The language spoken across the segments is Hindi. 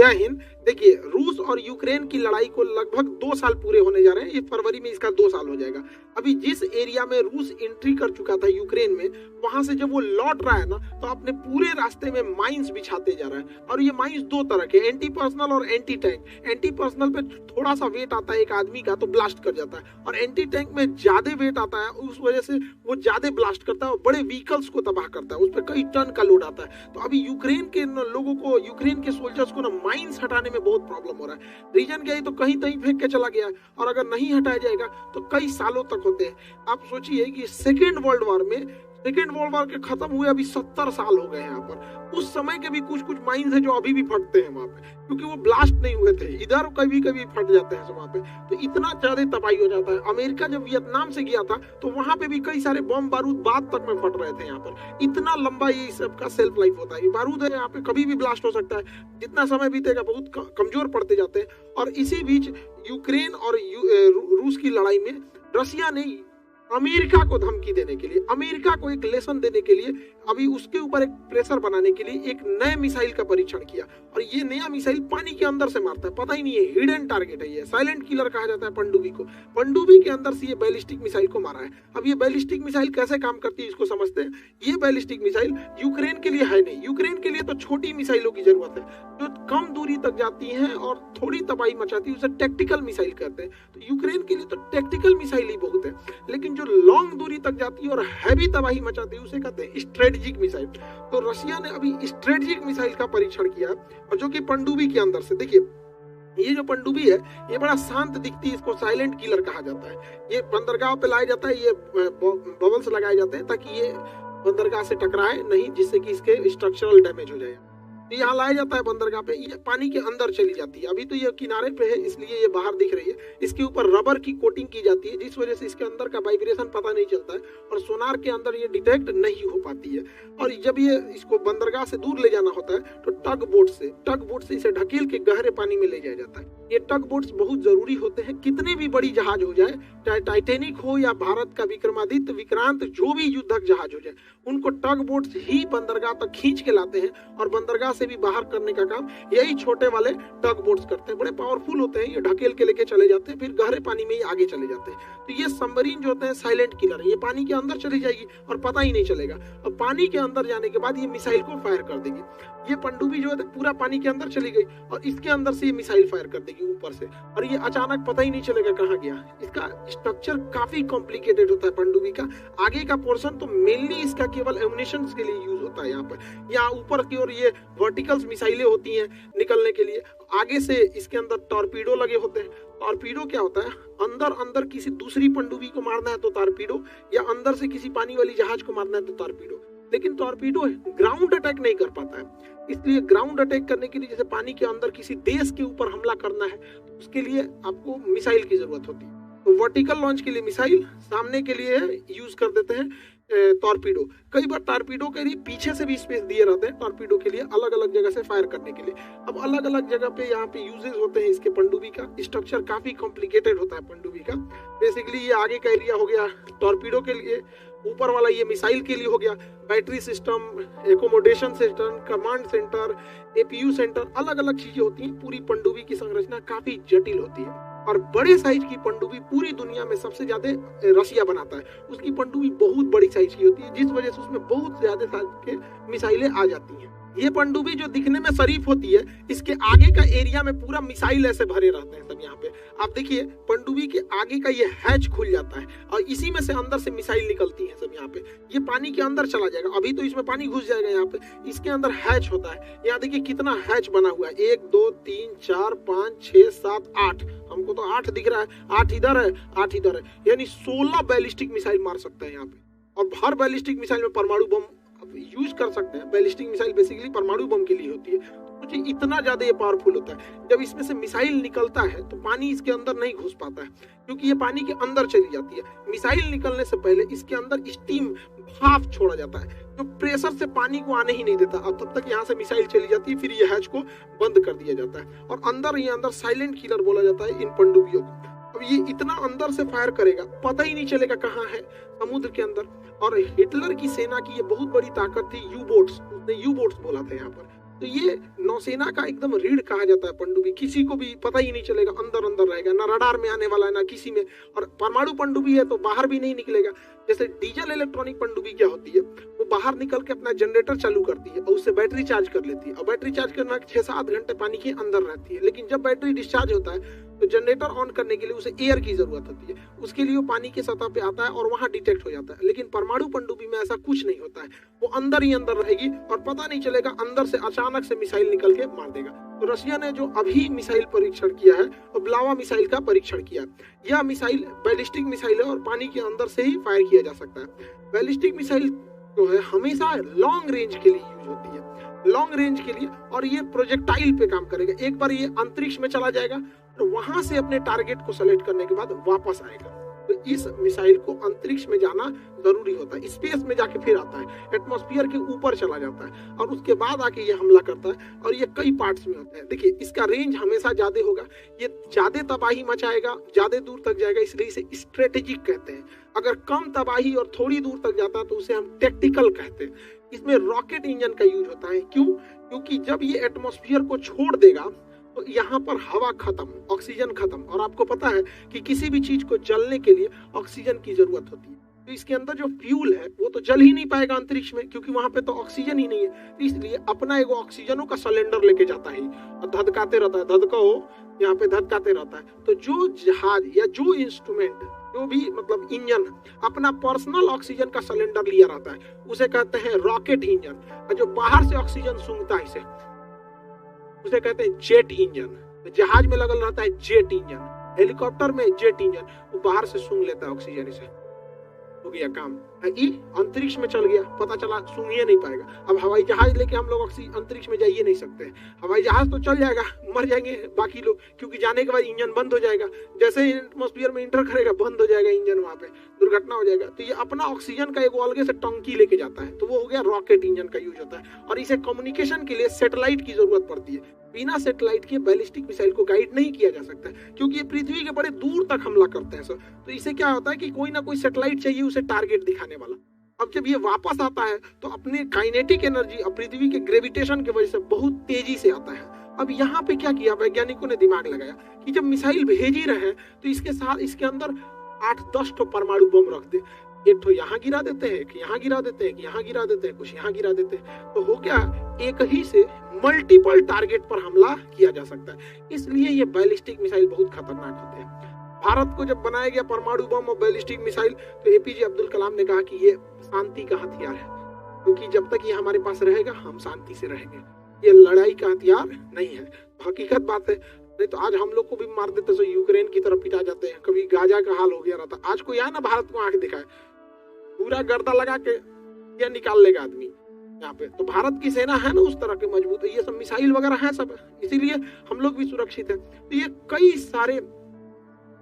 जय हिंद। देखिए, रूस और यूक्रेन की लड़ाई को लगभग 2 साल पूरे होने जा रहे हैं। ये फरवरी में इसका 2 साल हो जाएगा। अभी जिस एरिया में रूस एंट्री कर चुका था यूक्रेन में, वहां से जब वो लौट रहा है ना, तो अपने पूरे रास्ते में माइंस बिछाते जा रहा है। और ये माइंस 2 तरह के, एंटी पर्सनल और एंटी टैंक। एंटी पर्सनल पे थोड़ा सा वेट आता है एक आदमी का, तो ब्लास्ट कर जाता है, और एंटी टैंक में ज्यादा वेट आता है, उस वजह से वो ज्यादा ब्लास्ट करता है और बड़े व्हीकल्स को तबाह करता है। उस पर कई टन का लोड आता है। तो अभी यूक्रेन के लोगों को, यूक्रेन के सोल्जर्स को ना माइंस हटाने में बहुत प्रॉब्लम हो रहा है। रीजन क्या है, तो कहीं कहीं फेंक के चला गया, और अगर नहीं हटाया जाएगा तो कई सालों तक होते हैं। आप सोचिए कि सेकेंड वर्ल्ड वॉर के खत्म हुए अभी 70 साल हो गए हैं यहाँ पर। उस समय के भी कुछ कुछ माइंस है जो अभी भी फटते हैं वहां पे, क्योंकि वो ब्लास्ट नहीं हुए थे। इधर कभी कभी फट जाते हैं वहां पे, तो इतना ज्यादा तबाही हो जाता है। अमेरिका जब वियतनाम से गया था, तो वहां पे भी कई सारे बम बारूद बाद तक में फट रहे थे यहाँ पर। इतना लंबा ये सबका सेल्फ लाइफ होता है। ये बारूद है यहाँ पे, कभी भी ब्लास्ट हो सकता है। जितना समय बीतेगा बहुत कमजोर पड़ते जाते हैं। और इसी बीच यूक्रेन और रूस की लड़ाई में रसिया ने अमेरिका को धमकी देने के लिए, अमेरिका को एक लेसन देने के लिए, अभी उसके ऊपर एक प्रेशर बनाने के लिए एक नए मिसाइल का परीक्षण किया। और ये नया मिसाइल पानी के अंदर से मारता है, पता ही नहीं है, हिडन टारगेट है। ये साइलेंट किलर कहा जाता है पनडुब्बी को। पनडुब्बी के अंदर से ये बैलिस्टिक मिसाइल को मारा है। अब ये बैलिस्टिक मिसाइल कैसे काम करती है इसको समझते हैं। ये बैलिस्टिक मिसाइल यूक्रेन के लिए है नहीं। यूक्रेन के लिए तो छोटी मिसाइलों की जरूरत है जो कम दूरी तक जाती हैं और थोड़ी तबाही मचाती है, उसे टैक्टिकल मिसाइल कहते हैं। तो यूक्रेन के लिए तो टैक्टिकल मिसाइल ही बहुत है। लेकिन जो लॉन्ग दूरी तक जाती है और हैवी तबाही मचाती है, उसे कहते हैं स्ट्रेटेजिक मिसाइल। तो रशिया ने अभी स्ट्रेटेजिक मिसाइल का परीक्षण किया, और जो कि पनडुब्बी के अंदर से, देखिए ये जो पनडुब्बी है ये बड़ा शांत दिखती है, इसको साइलेंट किलर कहा जाता है। ये बंदरगाह पे लाया जाता है, ये बबल्स लगाए जाते हैं ताकि ये बंदरगाह से टकराए नहीं, जिससे कि इसके स्ट्रक्चरल डैमेज हो जाए। तो यहाँ लाया जाता है बंदरगाह पे, ये पानी के अंदर चली जाती है। अभी तो ये किनारे पे है इसलिए ये बाहर दिख रही है। इसके ऊपर रबर की कोटिंग की जाती है, जिस वजह से इसके अंदर का वाइब्रेशन पता नहीं चलता है, और सोनार के अंदर ये डिटेक्ट नहीं हो पाती है। और जब ये इसको बंदरगाह से दूर ले जाना होता है, तो टग बोट से इसे ढकेल के गहरे पानी में ले जाया जाता है। ये टग बोट्स बहुत जरूरी होते हैं। कितने भी बड़ी जहाज हो जाए, चाहे टाइटेनिक हो या भारत का विक्रमादित्य, विक्रांत, जो भी युद्धक जहाज हो जाए, उनको टग बोट्स ही बंदरगाह तक खींच के लाते हैं, और बंदरगाह से भी बाहर करने का काम यही छोटे वाले टग बोट्स करते हैं। बड़े पावरफुल होते हैं, ये ढकेल के लेके चले जाते हैं, फिर गहरे पानी में ही आगे चले जाते हैं। तो ये सबमरीन जो होते हैं साइलेंट किलर है। ये पानी के अंदर चली जाएगी और पता ही नहीं चलेगा, और पानी के अंदर जाने के बाद ये मिसाइल को फायर कर देगी। ये पनडुब्बी जो है पूरा पानी के अंदर चली गई, और इसके अंदर से ये मिसाइल फायर कर देगी ऊपर से, और ये अचानक पता ही नहीं चलेगा कहाँ गया। इसका स्ट्रक्चर काफी कॉम्प्लिकेटेड होता है पनडुब्बी का। आगे का पोर्शन तो मेनली इसका केवल एमुनिशन के लिए यूज होता है। यहाँ पर यहाँ ऊपर की ओर ये वर्टिकल्स मिसाइलें होती हैं निकलने के लिए। आगे से इसके अंदर टॉर्पीडो लगे होते हैं। टॉर्पीडो क्या होता है, अंदर किसी दूसरी पनडुब्बी को मारना है तो टॉर्पीडो, या अंदर से किसी पानी वाली जहाज को मारना है तो टॉर्पीडो। लेकिन टॉर्पीडो ग्राउंड अटैक नहीं कर पाता है, इसलिए ग्राउंड अटैक करने के लिए, जैसे पानी के अंदर किसी देश के ऊपर हमला करना है, तो उसके लिए आपको मिसाइल की जरूरत होती है। तो वर्टिकल लॉन्च के लिए मिसाइल, सामने के लिए यूज कर देते हैं टॉर्पीडो। कई बार टॉर्पीडो के लिए पीछे से भी स्पेस दिए रहते हैं, टॉर्पीडो के लिए अलग अलग जगह से फायर करने के लिए। अब अलग अलग जगह पे यहाँ पे यूजेस होते हैं इसके पनडुब्बी का। स्ट्रक्चर काफी कॉम्प्लिकेटेड होता है पनडुब्बी का। बेसिकली ये आगे का एरिया हो गया टॉर्पीडो के लिए, ऊपर वाला ये मिसाइल के लिए हो गया, battery system, accommodation system, command centre, APU centre, अलग अलग चीजें होती हैं। पूरी पनडुब्बी की संरचना काफी जटिल होती है। और बड़े साइज की पनडुब्बी पूरी दुनिया में सबसे ज्यादा रसिया बनाता है। उसकी पनडुब्बी बहुत बड़ी साइज की होती है, जिस वजह से उसमें बहुत ज्यादा साइज के मिसाइलें आ जाती हैं। ये पनडुब्बी जो दिखने में शरीफ होती है, इसके आगे का एरिया में पूरा मिसाइल ऐसे भरे रहते हैं सब। यहाँ पे आप देखिए पनडुब्बी के आगे का ये हैच खुल जाता है, और इसी में से अंदर से मिसाइल निकलती है सब। यहाँ पे ये पानी के अंदर चला जाएगा, अभी तो इसमें पानी घुस जाएगा। यहाँ पे इसके अंदर हैच होता है। यहाँ देखिए कितना हैच बना हुआ है, 1 2 3 4 5 6 7 8। हमको तो 8 दिख रहा है, 8 इधर है, 8 इधर है, यानी 16 बैलिस्टिक मिसाइल मार सकता है यहाँ पे। और हर बैलिस्टिक मिसाइल में परमाणु बम यूज कर सकते हैं। बैलिस्टिक मिसाइल बेसिकली परमाणु बम के लिए होती है। तो इतना ज्यादा ये पावरफुल होता है। जब इसमें से मिसाइल निकलता है तो पानी इसके अंदर नहीं घुस पाता है, क्योंकि ये पानी के अंदर चली जाती है। मिसाइल निकलने से पहले इसके अंदर स्टीम, भाप छोड़ा जाता है, जो प्रेशर से पानी को आने ही नहीं देता। अब तब तक यहाँ से मिसाइल चली जाती है, फिर ये हैच को बंद कर दिया जाता है, और अंदर साइलेंट किलर बोला जाता है इन पनडुब्बियों को। अब ये इतना अंदर से फायर करेगा, पता ही नहीं चलेगा कहाँ है, समुद्र के अंदर। और हिटलर की सेना की ये बहुत बड़ी ताकत थी, यू बोट्स। उसने यू बोट्स बोला था यहाँ पर। तो ये नौसेना का एकदम रीढ़ कहा जाता है पनडुब्बी। किसी को भी पता ही नहीं चलेगा, अंदर अंदर रहेगा, ना रडार में आने वाला है ना किसी में। और परमाणु पनडुब्बी है तो बाहर भी नहीं निकलेगा। जैसे डीजल इलेक्ट्रॉनिक पनडुब्बी क्या होती है, वो बाहर निकल के अपना जनरेटर चालू करती है और उससे बैटरी चार्ज कर लेती है, और बैटरी चार्ज करना 6-7 घंटे पानी के अंदर रहती है। लेकिन जब बैटरी डिस्चार्ज होता है तो जनरेटर ऑन करने के लिए उसे एयर की जरूरत होती है, उसके लिए वो पानी की सतह पे आता है और वहां डिटेक्ट हो जाता है। लेकिन परमाणु पनडुब्बी में ऐसा कुछ नहीं होता है, वो अंदर ही अंदर रहेगी और पता नहीं चलेगा, अंदर से अचानक से मिसाइल निकल के मार देगा। तो रशिया ने जो अभी मिसाइल परीक्षण किया है वो ब्लावा मिसाइल का परीक्षण किया। यह मिसाइल बैलिस्टिक मिसाइल है और पानी के अंदर से ही फायर किया जा सकता है। बैलिस्टिक मिसाइल जो है हमेशा लॉन्ग रेंज के लिए यूज होती है, लॉन्ग रेंज के लिए, और ये प्रोजेक्टाइल पे काम करेगा। एक बार ये अंतरिक्ष में चला जाएगा और वहां से अपने टारगेट को सेलेक्ट करने के बाद वापस आएगा। तो इस मिसाइल को अंतरिक्ष में जाना जरूरी होता है, स्पेस में जाके फिर आता है, एटमॉस्फेयर के ऊपर चला जाता है और उसके बाद आके ये हमला करता है। और ये कई पार्ट्स में होता है। देखिए इसका रेंज हमेशा ज्यादा होगा, ये ज्यादा तबाही मचाएगा, ज्यादा दूर तक जाएगा, इसलिए इसे स्ट्रेटेजिक कहते हैं। अगर कम तबाही और थोड़ी दूर तक जाता है तो उसे हम टैक्टिकल कहते हैं। इसमें रॉकेट इंजन का यूज होता है। क्यों? क्योंकि जब ये एटमॉस्फेयर को छोड़ देगा तो यहाँ पर हवा खत्म, ऑक्सीजन खत्म, और आपको पता है कि किसी भी चीज को जलने के लिए ऑक्सीजन की जरूरत होती है। तो इसके अंदर जो फ्यूल है वो तो जल ही नहीं पाएगा अंतरिक्ष में, क्योंकि वहां पे तो ऑक्सीजन ही नहीं है। तो इसलिए अपना एगो ऑक्सीजनों का सिलेंडर लेके जाता है और धधकाते रहता है, धधको यहाँ पे धधकाते रहता है। तो जो जहाज या जो इंस्ट्रूमेंट, जो भी मतलब इंजन अपना पर्सनल ऑक्सीजन का सिलेंडर लिया रहता है उसे कहते हैं रॉकेट इंजन। और जो बाहर से ऑक्सीजन सूंघता है इसे उसे कहते हैं जेट इंजन। जहाज में लगल रहता है जेट इंजन, हेलीकॉप्टर में जेट इंजन, वो बाहर से सूंघ लेता है ऑक्सीजन, इसे हो गया काम। अंतरिक्ष में चल गया, पता चला सूंघ ही नहीं पाएगा। अब हवाई जहाज लेके हम लोग अंतरिक्ष में जाइए नहीं सकते। हवाई जहाज तो चल जाएगा, मर जाएंगे बाकी लोग, क्योंकि जाने के बाद इंजन बंद हो जाएगा। जैसे ही एटमॉस्फेयर में इंटर करेगा बंद हो जाएगा इंजन, वहां पे दुर्घटना हो जाएगा। तो ये अपना ऑक्सीजन का एक अलग से टंकी लेके जाता है, तो वो हो गया रॉकेट इंजन का यूज होता है। और इसे कम्युनिकेशन के लिए सैटेलाइट की जरूरत पड़ती है। बिना सैटेलाइट के बैलिस्टिक मिसाइल को गाइड नहीं किया जा सकता, क्योंकि ये पृथ्वी के बड़े दूर तक हमला करते हैं सर। तो इसे क्या होता है कि कोई ना कोई सैटेलाइट चाहिए उसे टारगेट दिखाने वाला। अब जब ये वापस आता है तो अपने काइनेटिक एनर्जी और पृथ्वी के ग्रेविटेशन की वजह से बहुत तेजी से आता है। अब यहाँ पे क्या किया वैज्ञानिकों ने, दिमाग लगाया कि जब मिसाइल भेज ही रहे हैं तो इसके साथ इसके अंदर 8-10 ठो परमाणु बम रख दे। एक तो यहाँ गिरा देते हैं, कि यहाँ गिरा देते हैं, कि यहाँ गिरा देते हैं, कुछ यहाँ गिरा देते हैं, तो हो गया एक ही से मल्टीपल टारगेट पर हमला किया जा सकता है। इसलिए ये बैलिस्टिक मिसाइल बहुत खतरनाक होते हैं। भारत को जब बनाया गया परमाणु बम और बैलिस्टिक मिसाइल, तो एपीजे अब्दुल कलाम ने कहा कि ये शांति का हथियार है, क्योंकि जब तक ये हमारे पास रहेगा हम शांति से रहेंगे, ये लड़ाई का हथियार नहीं है। हकीकत बात है, नहीं तो आज हम लोग को भी मार देते तो यूक्रेन की तरफ पिटा जाते हैं, कभी गाजा का हाल हो गया रहता। आज कोई आया ना भारत को आंख दिखाए, पूरा गर्दा लगा के ये निकाल लेगा आदमी यहाँ पे। तो भारत की सेना है ना उस तरह के मजबूत, ये सब मिसाइल वगैरह है सब, इसीलिए हम लोग भी सुरक्षित है। तो ये कई सारे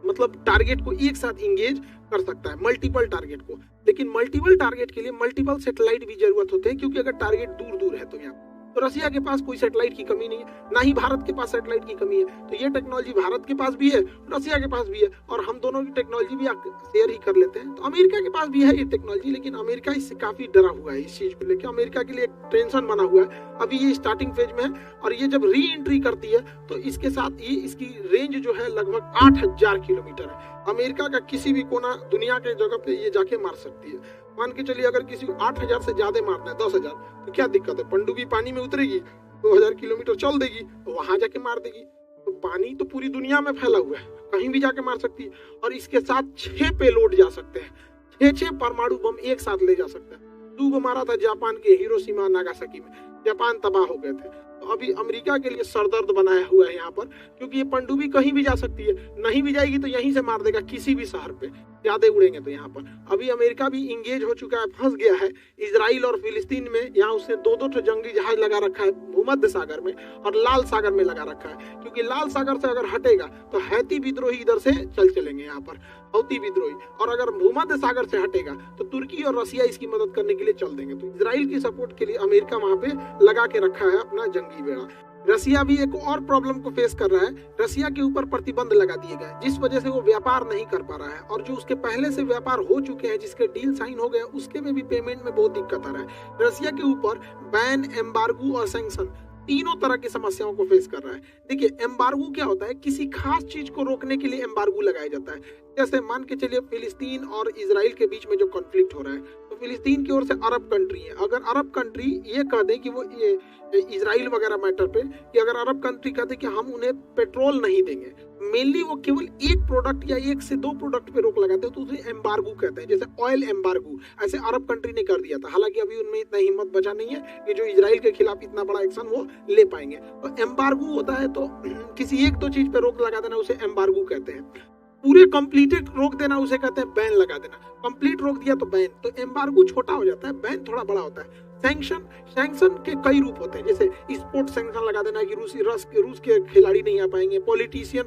मतलब टारगेट को एक साथ इंगेज कर सकता है, मल्टीपल टारगेट को। लेकिन मल्टीपल टारगेट के लिए मल्टीपल सैटेलाइट भी जरूरत होते हैं, क्योंकि अगर टारगेट दूर दूर है तो यहाँ तो रसिया के पास कोई सैटेलाइट की कमी नहीं है, ना ही भारत के पास सैटेलाइट की कमी है। तो ये टेक्नोलॉजी भारत के पास भी है, रसिया के पास भी है, और हम दोनों की टेक्नोलॉजी भी शेयर ही कर लेते हैं। तो अमेरिका के पास भी है ये टेक्नोलॉजी, लेकिन अमेरिका इससे काफी डरा हुआ है इस चीज को लेकर। अमेरिका के लिए एक टेंशन बना हुआ है, अभी ये स्टार्टिंग फेज में है, और ये जब री एंट्री करती है तो इसके साथ ये इसकी रेंज जो है लगभग 8000 किलोमीटर है। अमेरिका का किसी भी कोना दुनिया के जगह पे ये जाके मार सकती है। मान के चलिए अगर किसी को 8000 से ज्यादा मारना है, 10,000, तो क्या दिक्कत है, पनडुब्बी पानी में उतरेगी, 2000 किलोमीटर चल देगी, तो वहां जाके मार देगी। तो पानी तो पूरी दुनिया में फैला हुआ है, कहीं भी जाके मार सकती है। और इसके साथ 6 पेलोड जा सकते हैं, 6 परमाणु बम एक साथ ले जा सकते हैं। 2 मारा था जापान के हिरोशिमा नागासाकी में, जापान तबाह हो गए थे। तो अभी अमेरिका के लिए सरदर्द बनाया हुआ है यहाँ पर, क्योंकि ये पनडुब्बी कहीं भी जा सकती है, नहीं भी जाएगी तो यहीं से मार देगा किसी भी शहर पे, ज्यादा उड़ेंगे तो यहाँ पर। अभी अमेरिका भी इंगेज हो चुका है, फंस गया है इजराइल और फिलिस्तीन में। यहाँ उसने 2-2 जंगी जहाज लगा रखा है भूमध्य सागर में और लाल सागर में लगा रखा है, क्योंकि लाल सागर से अगर हटेगा तो हैती विद्रोही इधर से चलेंगे यहाँ पर, हौती विद्रोही, और अगर भूमध्य सागर से हटेगा तो तुर्की और रसिया इसकी मदद करने के लिए चल देंगे। तो इजराइल की सपोर्ट के लिए अमेरिका वहां पे लगा के रखा है अपना जंगी बेड़ा। रसिया भी एक और प्रॉब्लम को फेस कर रहा है, रसिया के ऊपर प्रतिबंध लगा दिए गए, जिस वजह से वो व्यापार नहीं कर पा रहा है। और जो उसके पहले से व्यापार हो चुके हैं, जिसके डील साइन हो गए, उसके में भी पेमेंट में बहुत दिक्कत आ रहा है। रसिया के ऊपर बैन, एम्बार्गो और सैंक्शन तीनों तरह की समस्याओं को फेस कर रहा है। देखिए एम्बार्गो क्या होता है, किसी खास चीज को रोकने के लिए एम्बार्गो लगाया जाता है। जैसे मान के चलिए फिलिस्तीन और इजराइल के बीच में जो कॉन्फ्लिक्ट हो रहा है, तो फिलिस्तीन की ओर से अरब कंट्री है, अगर अरब कंट्री ये कह दे कि वो ये इजराइल वगैरह मैटर पे, कि अगर अरब कंट्री कहते कि हम उन्हें पेट्रोल नहीं देंगे, मेनली वो केवल एक प्रोडक्ट या एक से दो प्रोडक्ट पे रोक लगाते हैं, तो उसे एम्बार्गो कहते हैं। जैसे ऑयल एम्बार्गो ऐसे अरब कंट्री ने कर दिया था, हालांकि अभी उनमें इतना हिम्मत बचा नहीं है कि जो इजराइल के खिलाफ इतना बड़ा एक्शन वो ले पाएंगे। तो एम्बार्गो होता है तो किसी एक दो चीज पे रोक लगा देना, उसे एम्बार्गो कहते हैं। पूरे कंप्लीटेड रोक देना उसे कहते हैं बैन लगा देना। कंप्लीट रोक दिया तो बैन। तो एम्बार्गो छोटा हो जाता है, बैन थोड़ा बड़ा होता है। सैंक्शन के कई रूप होते हैं, जैसे स्पोर्ट सैंक्शन लगा देना कि रूस के खिलाड़ी नहीं आ पाएंगे, पॉलिटिशियन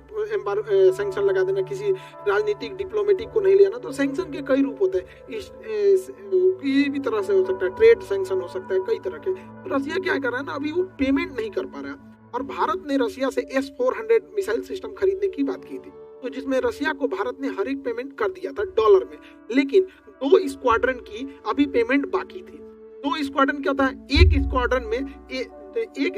सैंक्शन लगा देना, किसी राजनीतिक डिप्लोमेटिक को नहीं ले आना। तो सैंक्शन के कई रूप होते हैं, किसी भी तरह से हो सकता है, ट्रेड सैंक्शन हो सकता है, कई तरह के। तो रसिया क्या कर रहा है ना, अभी वो पेमेंट नहीं कर पा रहा है, और भारत ने रसिया से S-400 मिसाइल सिस्टम खरीदने की बात की थी, तो जिसमें रसिया को भारत ने हर एक पेमेंट कर दिया था डॉलर में, लेकिन 2 स्क्वाड्रन की अभी पेमेंट बाकी थी। 2 स्क्वाड्रन क्या होता है, एक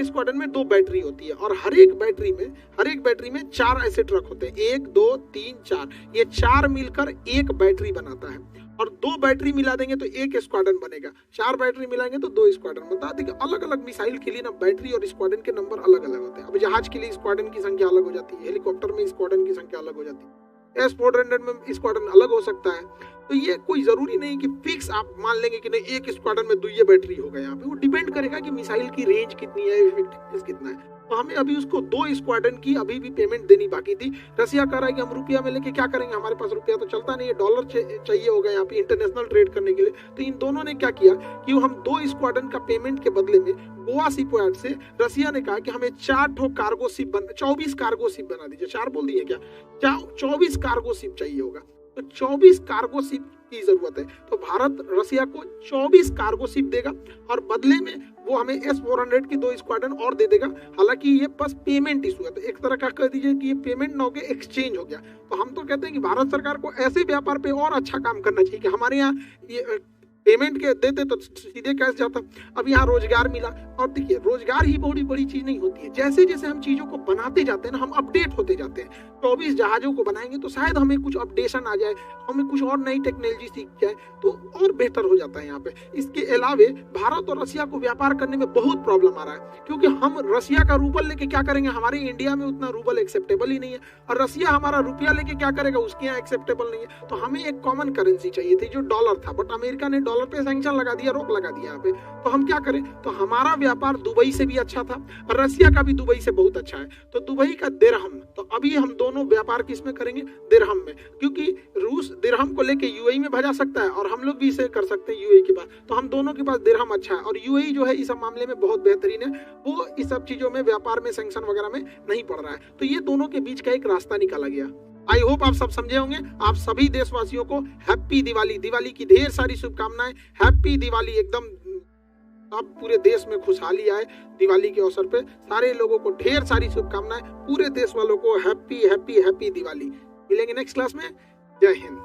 स्क्वाड्रन में 2 बैटरी होती है, और हर एक बैटरी में 4 ऐसे ट्रक होते हैं, 1 2 3 4, ये 4 मिलकर एक बैटरी बनाता है, और 2 बैटरी मिला देंगे तो एक स्क्वाड्रन बनेगा, 4 बैटरी मिलाएंगे तो 2 स्क्वाड्रन बनता है। देखिए अलग अलग मिसाइल के लिए ना बैटरी और स्क्वाड्रन के नंबर अलग अलग होते हैं। अब जहाज के लिए स्क्वाड्रन की संख्या अलग हो जाती है, हेलीकॉप्टर में स्क्वाड्रन की संख्या अलग हो जाती है, S-400 में स्क्वाड्रन अलग हो सकता है। तो ये कोई जरूरी नहीं कि फिक्स आप मान लेंगे कि नहीं एक स्क्वाड्रन में 2 बैटरी होगा। यहाँ पे वो डिपेंड करेगा कि मिसाइल की रेंज कितनी है, इफेक्टिवनेस कितना है। तो हमें अभी उसको 2 स्क्वाड्रन की अभी भी पेमेंट देनी बाकी थी। रसिया कह रहा है कि हम रुपया में लेके क्या करेंगे, हमारे पास रुपया तो चलता नहीं है, डॉलर चाहिए होगा यहाँ पे इंटरनेशनल ट्रेड करने के लिए। तो इन दोनों ने क्या किया कि हम 2 स्क्वाड्रन का पेमेंट के बदले में गोवा शिपयार्ड से रसिया ने कहा कि हमें 24 कार्गो शिप 24 कार्गो शिप बना दीजिए। 4 बोल दिए क्या, 24 कार्गो शिप चाहिए होगा, तो 24 कार्गो शिप की जरूरत है। तो भारत रसिया को 24 कार्गो शिप देगा, और बदले में वो हमें S-400 की 2 स्क्वाड्रन और दे देगा। हालांकि ये बस पेमेंट इशू है, तो एक तरह का कह दीजिए कि ये पेमेंट ना होके एक्सचेंज हो गया। तो हम तो कहते हैं कि भारत सरकार को ऐसे व्यापार पे और अच्छा काम करना चाहिए कि हमारे यहाँ ये पेमेंट के देते तो सीधे कैश जाता। अब यहाँ रोजगार मिला, और देखिए रोजगार ही बहुत बड़ी चीज नहीं होती है, जैसे जैसे हम चीजों को बनाते जाते हैं ना, हम अपडेट होते जाते हैं। 24 जहाजों को बनाएंगे तो शायद हमें कुछ अपडेशन आ जाए, हमें कुछ और नई टेक्नोलॉजी सीख जाए, तो और बेहतर हो जाता है यहाँ पे। इसके अलावे भारत और रसिया को व्यापार करने में बहुत प्रॉब्लम आ रहा है, क्योंकि हम रसिया का रूबल लेके क्या करेंगे, हमारे इंडिया में उतना रूबल एक्सेप्टेबल ही नहीं है, और रसिया हमारा रुपया लेके क्या करेगा, उसके यहाँ एक्सेप्टेबल नहीं है। तो हमें एक कॉमन करेंसी चाहिए थी जो डॉलर था, बट अमेरिका ने डॉलर पे सैंक्शन लगा दिया, रोक लगा दिया यहाँ पे। तो हम क्या करें, तो हमारा व्यापार दुबई से भी अच्छा था, और रसिया का भी दुबई से बहुत अच्छा है, तो दुबई का दिरहम। तो अभी हम दोनों व्यापार किस में करेंगे, दिरहम में, क्योंकि रूस दिरहम को लेके यूएई में भेजा सकता है, और हम लोग भी इसे कर सकते हैं यूएई के पास। तो हम दोनों के पास दिरहम अच्छा है, और यूएई जो है इस मामले में बहुत बेहतरीन है, वो इस सब चीजों में व्यापार में सैंक्शन वगैरह में नहीं पड़ रहा है। तो ये दोनों के बीच का एक रास्ता निकाला गया। आई होप आप सब समझे होंगे। आप सभी देशवासियों को हैप्पी दिवाली, दिवाली की ढेर सारी शुभकामनाएं। हैप्पी दिवाली, एकदम अब पूरे देश में खुशहाली आए दिवाली के अवसर पे। सारे लोगों को ढेर सारी शुभकामनाएं, पूरे देश वालों को हैप्पी हैप्पी हैप्पी दिवाली। मिलेंगे नेक्स्ट क्लास में। जय हिंद।